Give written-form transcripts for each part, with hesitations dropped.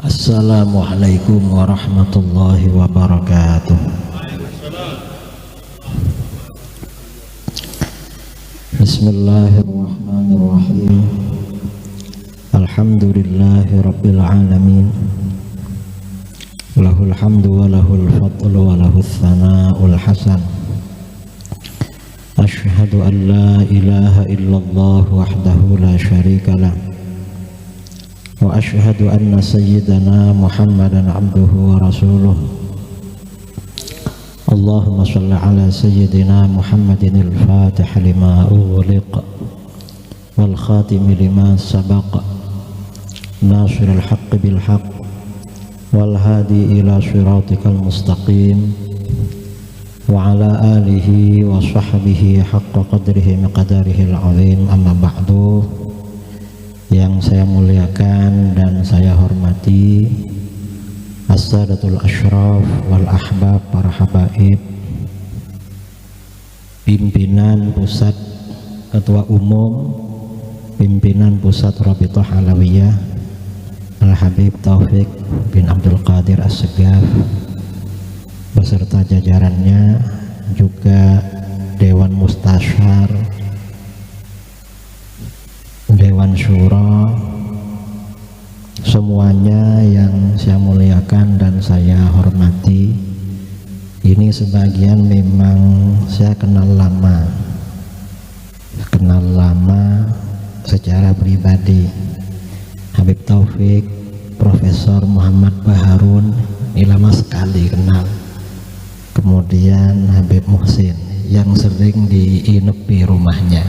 Assalamualaikum warahmatullahi wabarakatuh. Bismillahirrahmanirrahim. Alhamdulillahi rabbil alamin. Lahul hamdu wa lahul fadlu wa lahul thana'ul hasan. Ashhadu an la ilaha illallah wahdahu la syarika lah. Wa ashhadu anna sayyidana Muhammadan abduhu wa rasuluh. Allahumma salli ala sayyidina Muhammadin al-fatih lima ughliq wal khatim lima sabaq nasirul haqqi bil haqq wal hadi ila siratikal mustaqim wa ala alihi wa sahbihi haqqa qadrihi miqdarihi al-azim. Amma ba'du. Yang saya muliakan dan saya hormati as-sadatul asyraf wal ahbab, para habaib, pimpinan pusat, ketua umum pimpinan pusat Rabithah Alawiyah Al-Habib Taufik bin Abdul Qadir As-Segaf beserta jajarannya, juga Dewan Mustasyar, Dewan Syura, semuanya yang saya muliakan dan saya hormati. Ini sebagian memang saya kenal lama secara pribadi. Habib Taufik, Profesor Muhammad Baharun, ini lama sekali kenal. Kemudian Habib Muhsin yang sering diinepi rumahnya,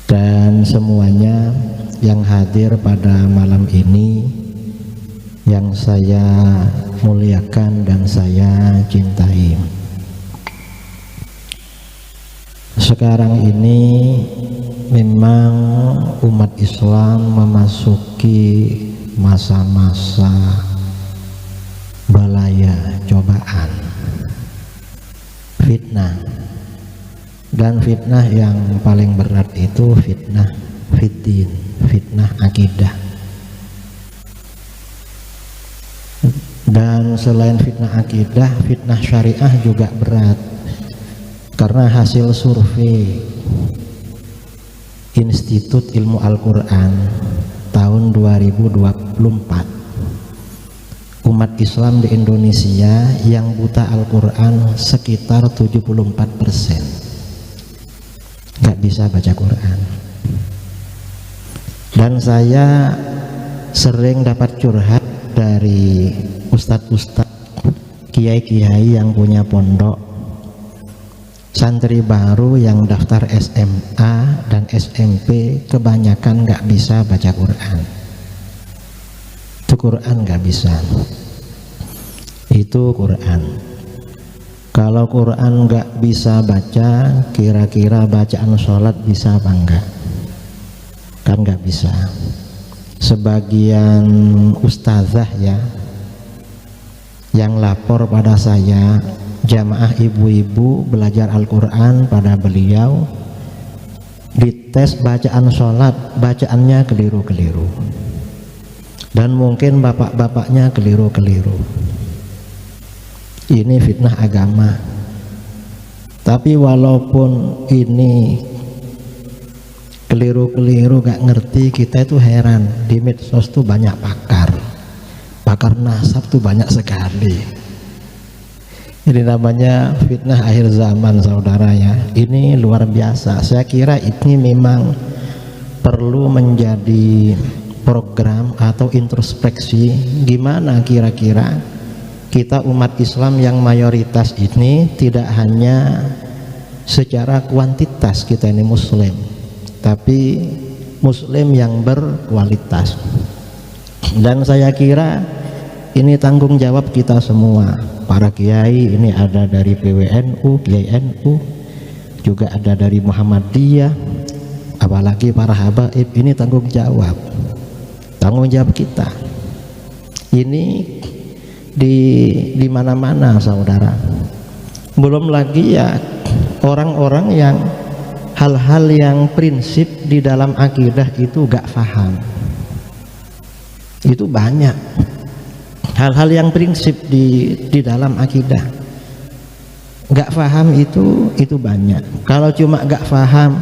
dan semuanya yang hadir pada malam ini yang saya muliakan dan saya cintai. Sekarang ini memang umat Islam memasuki masa-masa balaya, cobaan, fitnah. Dan fitnah yang paling berat itu fitnah fiddin, fitnah akidah. Dan selain fitnah akidah, fitnah syariah juga berat. Karena hasil survei Institut Ilmu Al-Quran tahun 2024, umat Islam di Indonesia yang buta Al-Quran sekitar 74%. Gak bisa baca Quran. Dan saya sering dapat curhat dari ustadz-ustadz, kiai-kiai yang punya pondok, santri baru yang daftar SMA dan SMP kebanyakan gak bisa baca Quran. Itu Quran gak bisa. Itu Quran. Kalau Quran nggak bisa baca, kira-kira bacaan sholat bisa apa enggak? Kan nggak bisa. Sebagian ustazah ya yang lapor pada saya, jamaah ibu-ibu belajar Al-Quran pada beliau, dites bacaan sholat, bacaannya keliru-keliru, dan mungkin bapak-bapaknya keliru-keliru. Ini fitnah agama. Tapi walaupun ini keliru-keliru gak ngerti, kita itu heran. Di medsos tuh banyak pakar nasab tuh banyak sekali. Ini namanya fitnah akhir zaman, saudara ya. Ini luar biasa. Saya kira ini memang perlu menjadi program atau introspeksi. Gimana kira-kira kita umat Islam yang mayoritas ini tidak hanya secara kuantitas kita ini muslim, tapi muslim yang berkualitas. Dan saya kira ini tanggung jawab kita semua, para kiai. Ini ada dari PWNU, Kiai NU, juga ada dari Muhammadiyah, apalagi para habaib. Ini tanggung jawab kita. Ini di mana-mana, saudara. Belum lagi ya orang-orang yang hal-hal yang prinsip di dalam akidah itu gak paham. Itu banyak hal-hal yang prinsip di dalam akidah. Nggak paham itu banyak. Kalau cuma nggak paham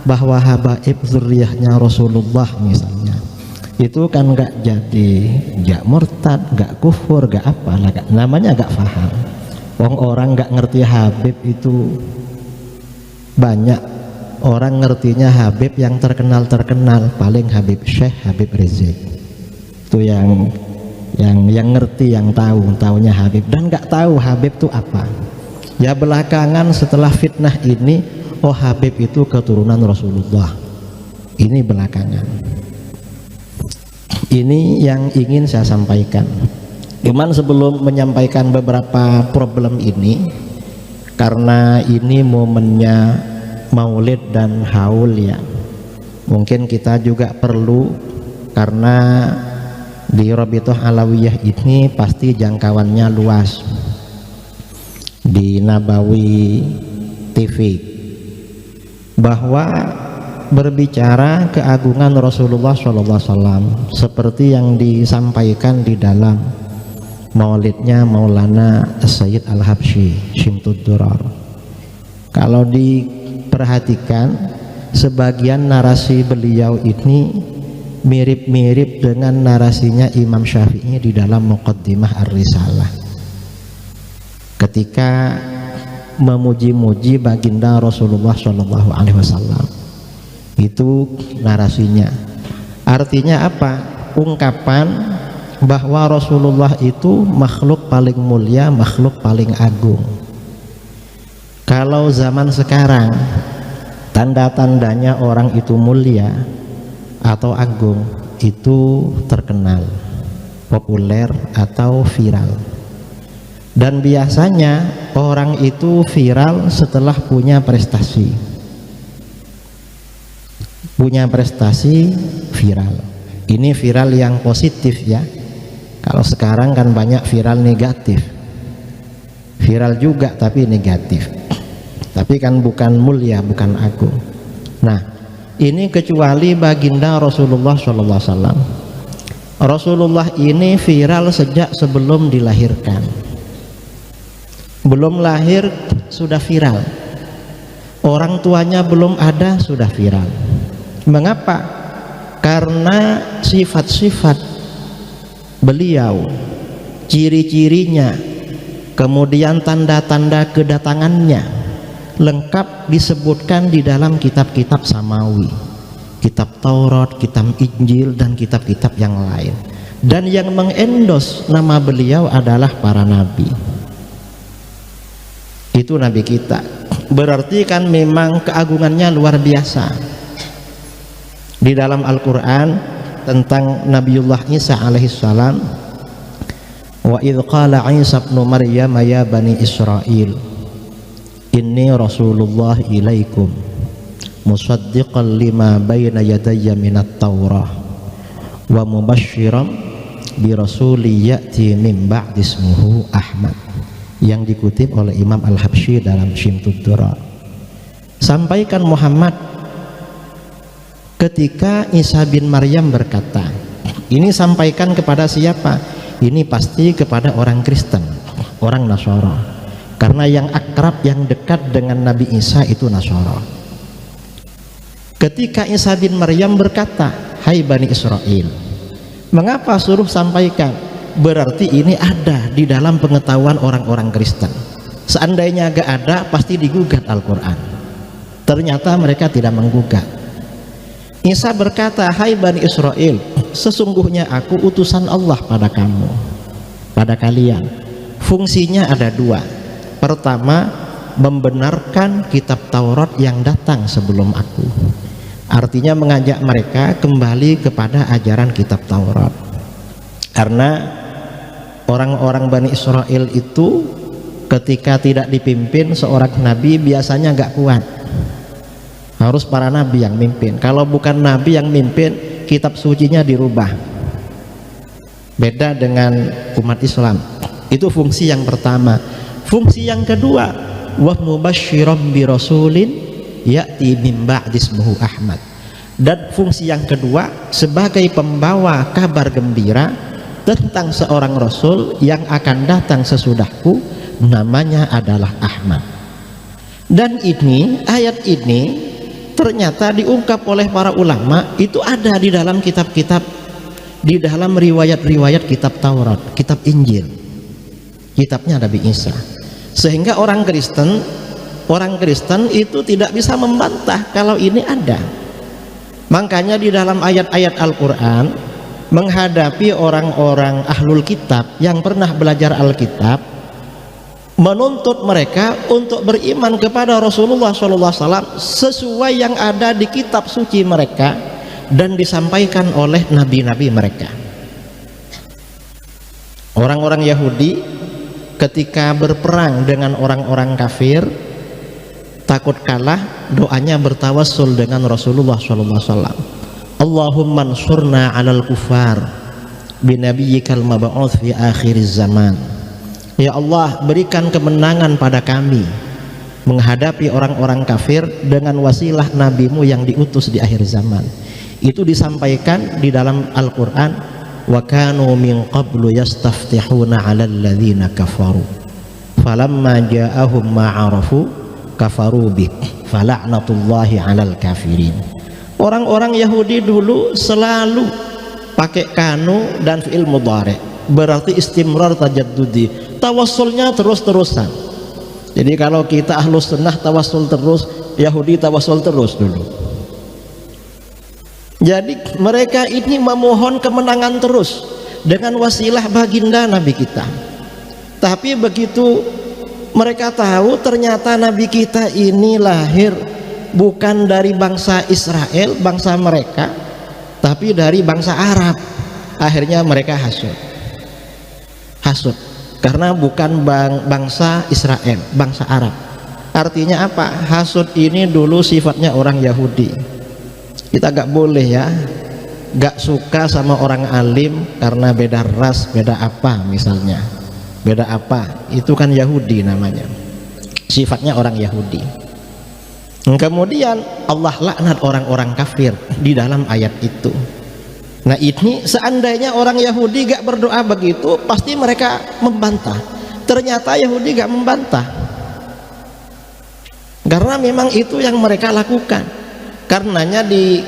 bahwa habaib zuriyahnya Rasulullah misalnya, itu kan nggak jadi, nggak murtad, nggak kufur, nggak apalah, namanya nggak paham. Orang nggak ngerti Habib itu banyak. Orang ngertinya Habib yang terkenal paling Habib Syekh, Habib Rizik. Itu yang ngerti, yang tahunya Habib, dan nggak tahu Habib itu apa. Ya belakangan setelah fitnah ini, oh Habib itu keturunan Rasulullah. Ini belakangan. Ini yang ingin saya sampaikan. Cuman sebelum menyampaikan beberapa problem ini, karena ini momennya Maulid dan Haul ya, mungkin kita juga perlu, karena di Rabithah Alawiyah ini pasti jangkauannya luas, di Nabawi TV, bahwa berbicara keagungan Rasulullah SAW seperti yang disampaikan di dalam maulidnya Maulana Sayyid Al-Habsyi Syimtud Durar. Kalau diperhatikan, sebagian narasi beliau ini mirip-mirip dengan narasinya Imam Syafi'i di dalam Muqaddimah Ar-Risalah ketika memuji-muji baginda Rasulullah SAW. Itu narasinya. Artinya apa? Ungkapan bahwa Rasulullah itu makhluk paling mulia, makhluk paling agung. Kalau zaman sekarang tanda-tandanya orang itu mulia atau agung itu terkenal, populer atau viral. Dan biasanya orang itu viral setelah punya prestasi. Punya prestasi viral. Ini viral yang positif ya. Kalau sekarang kan banyak viral negatif. Viral juga tapi negatif. Tapi kan bukan mulia, bukan agung. Nah, ini kecuali baginda Rasulullah SAW. Rasulullah ini viral sejak sebelum dilahirkan. Belum lahir sudah viral. Orang tuanya belum ada sudah viral. Mengapa? Karena sifat-sifat beliau, ciri-cirinya, kemudian tanda-tanda kedatangannya lengkap disebutkan di dalam kitab-kitab samawi, kitab Taurat, kitab Injil, dan kitab-kitab yang lain. Dan yang mengendos nama beliau adalah para nabi. Itu nabi kita. Berarti kan memang keagungannya luar biasa. Di dalam Al-Quran tentang Nabiullah Isa alaihissalam, wa idh qala Isa ibn Maryam ya bani Israel inni rasulullah ilaikum musaddiqan lima bayna yadayya minat taurah wa mubasysyiran bi rasuli ya'ti min ba'di ismuhu Ahmad, yang dikutip oleh Imam Al-Habsyi dalam Syimtud Durar. Sampaikan Muhammad, ketika Isa bin Maryam berkata, ini sampaikan kepada siapa? Ini pasti kepada orang Kristen, orang Nasara, karena yang akrab, yang dekat dengan Nabi Isa itu Nasara. Ketika Isa bin Maryam berkata, hai Bani Israel, mengapa suruh sampaikan? Berarti ini ada di dalam pengetahuan orang-orang Kristen. Seandainya gak ada, pasti digugat Al-Quran. Ternyata mereka tidak menggugat. Isa berkata, hai Bani Israel, sesungguhnya aku utusan Allah pada kamu, pada kalian. Fungsinya ada dua. Pertama, membenarkan kitab Taurat yang datang sebelum aku. Artinya mengajak mereka kembali kepada ajaran kitab Taurat. Karena orang-orang Bani Israel itu ketika tidak dipimpin seorang nabi biasanya gak kuat. Harus para nabi yang mimpin. Kalau bukan nabi yang mimpin, kitab sucinya dirubah. Beda dengan umat Islam. Itu fungsi yang pertama. Fungsi yang kedua, wa mubasysyiran bi rasulin ya'ti min ba'di ismuhu Ahmad. Dan fungsi yang kedua sebagai pembawa kabar gembira tentang seorang Rasul yang akan datang sesudahku, namanya adalah Ahmad. Dan ini, ayat ini ternyata diungkap oleh para ulama, itu ada di dalam kitab-kitab, di dalam riwayat-riwayat kitab Taurat, kitab Injil, kitabnya Nabi Isa. Sehingga orang Kristen itu tidak bisa membantah kalau ini ada. Makanya di dalam ayat-ayat Al-Quran menghadapi orang-orang ahlul kitab yang pernah belajar Alkitab, menuntut mereka untuk beriman kepada Rasulullah SAW sesuai yang ada di kitab suci mereka dan disampaikan oleh nabi-nabi mereka. Orang-orang Yahudi ketika berperang dengan orang-orang kafir, takut kalah, doanya bertawassul dengan Rasulullah SAW. Allahumma ansurna 'alal kufar binabiyyikal mab'uts fi akhiriz zaman. Ya Allah, berikan kemenangan pada kami menghadapi orang-orang kafir dengan wasilah nabimu yang diutus di akhir zaman. Itu disampaikan di dalam Al-Quran, wa kanu min qablu yastaftihuna 'alal ladzina kafaru falamma ja'ahum ma'arafu kafaru bih fala'natullahi 'alal kafirin. Orang-orang Yahudi dulu selalu pakai kanu dan fi'il mudhari', berarti istimrar tajaddudi, tawassulnya terus-terusan. Jadi kalau kita ahlus sunnah tawassul terus, Yahudi tawassul terus dulu. Jadi mereka ini memohon kemenangan terus dengan wasilah baginda Nabi kita. Tapi begitu mereka tahu ternyata Nabi kita ini lahir bukan dari bangsa Israel, bangsa mereka, tapi dari bangsa Arab, akhirnya mereka hasud karena bukan bangsa Israel, bangsa Arab. Artinya apa? Hasud ini dulu sifatnya orang Yahudi. Kita gak boleh ya gak suka sama orang alim karena beda ras, beda apa misalnya, beda apa, itu kan Yahudi namanya, sifatnya orang Yahudi. Kemudian Allah laknat orang-orang kafir di dalam ayat itu. Nah ini seandainya orang Yahudi gak berdoa begitu, pasti mereka membantah. Ternyata Yahudi gak membantah, karena memang itu yang mereka lakukan. Karenanya di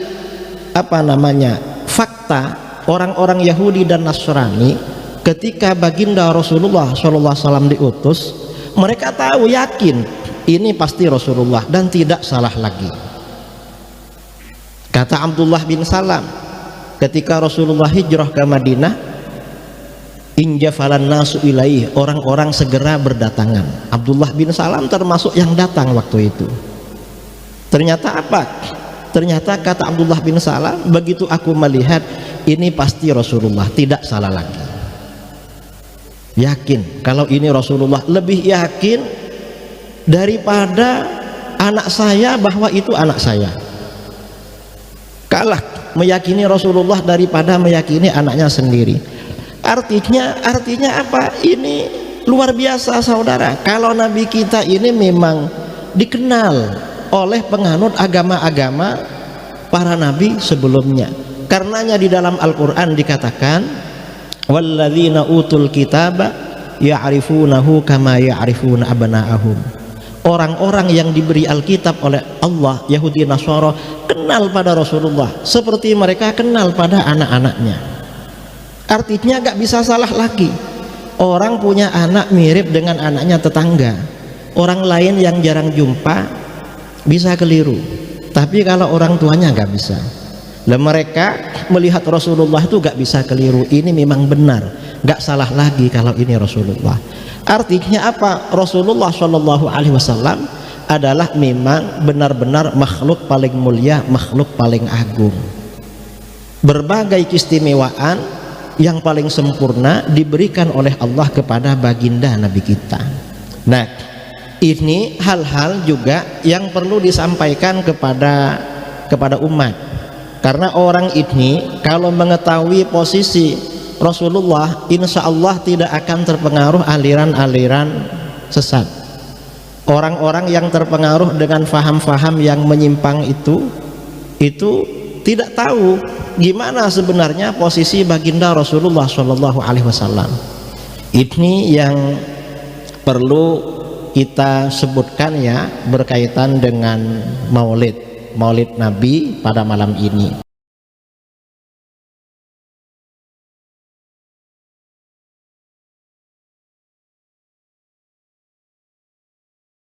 fakta orang-orang Yahudi dan Nasrani ketika baginda Rasulullah SAW diutus, mereka tahu, yakin ini pasti Rasulullah dan tidak salah lagi. Kata Abdullah bin Salam ketika Rasulullah hijrah ke Madinah, injafalan nasu ilaih, orang-orang segera berdatangan. Abdullah bin Salam termasuk yang datang waktu itu. Ternyata apa? Ternyata kata Abdullah bin Salam, begitu aku melihat ini pasti Rasulullah, tidak salah lagi. Yakin kalau ini Rasulullah, lebih yakin daripada anak saya bahwa itu anak saya. Kalah meyakini Rasulullah daripada meyakini anaknya sendiri. Artinya apa? Ini luar biasa saudara. Kalau Nabi kita ini memang dikenal oleh penganut agama-agama para nabi sebelumnya. Karenanya di dalam Al-Quran dikatakan, walladzina utul kitaba ya'rifunahu kama ya'rifuna abna'ahum. Orang-orang yang diberi Alkitab oleh Allah, Yahudi Nasara, kenal pada Rasulullah seperti mereka kenal pada anak-anaknya. Artinya gak bisa salah lagi. Orang punya anak mirip dengan anaknya tetangga, orang lain yang jarang jumpa bisa keliru, tapi kalau orang tuanya gak bisa. Lah mereka melihat Rasulullah itu gak bisa keliru, ini memang benar, gak salah lagi kalau ini Rasulullah. Artinya apa? Rasulullah SAW adalah memang benar-benar makhluk paling mulia, makhluk paling agung. Berbagai keistimewaan yang paling sempurna diberikan oleh Allah kepada baginda Nabi kita. Nah, ini hal-hal juga yang perlu disampaikan kepada umat. Karena orang ini kalau mengetahui posisi Rasulullah, insya Allah tidak akan terpengaruh aliran-aliran sesat. Orang-orang yang terpengaruh dengan faham-faham yang menyimpang itu tidak tahu gimana sebenarnya posisi baginda Rasulullah Shallallahu Alaihi Wasallam. Ini yang perlu kita sebutkan ya, berkaitan dengan maulid Nabi pada malam ini.